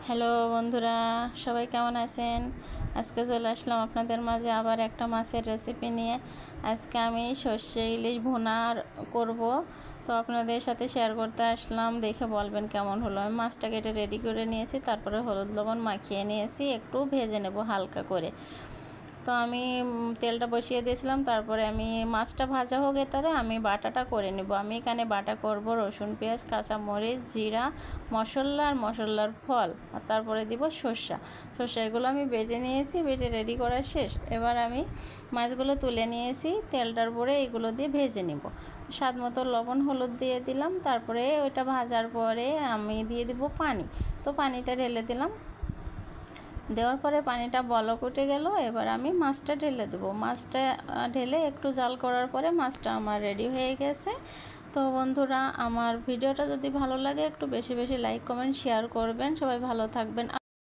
Hello বন্ধুরা, সবাই কেমন আছেন? আজকে চলে আসলাম আপনাদের মাঝে আবার একটা মাছের রেসিপি নিয়ে। আজকে আমি সর্ষে ইলিশ ভুনা করব, তো আপনাদের সাথে শেয়ার করতে আসলাম। দেখে বলবেন কেমন হলো। আমি মাছটা কেটে রেডি করে নিয়েছি, তারপরে হলুদ লবণ মাখিয়ে নিয়েছি, একটু ভেজে নেব হালকা করে। তো আমি তেলটা বসিয়ে দিয়েছিলাম, তারপরে আমি মাছটা ভাজা হোক তারে আমি বাটাটা করে নেব। আমি এখানে বাটা করব রসুন, পেঁয়াজ, কাঁচামরিচ, জিরা, মশলা আর মশলার ফল, আর তারপরে দিব সর্ষা। এগুলো আমি বেটে নিয়েছি, বেটে রেডি করা শেষ। এবার আমি মাছগুলো তুলে নিয়েছি, তেলটার পরে এগুলো দিয়ে ভেজে নেব। স্বাদ মতো লবণ হলুদ দিয়ে দিলাম, তারপরে ওইটা ভাজার পরে আমি দিয়ে দিব পানি। তো পানিটা ঢেলে দিলাম, দেওয়ার পরে পানিটা বলক উঠে গেল। এবার আমি মাছটা ঢেলে দেবো। মাছটা ঢেলে একটু জাল করার পরে মাছটা আমার রেডি হয়ে গেছে। তো বন্ধুরা, আমার ভিডিওটা যদি ভালো লাগে একটু বেশি বেশি লাইক কমেন্ট শেয়ার করবেন। সবাই ভালো থাকবেন।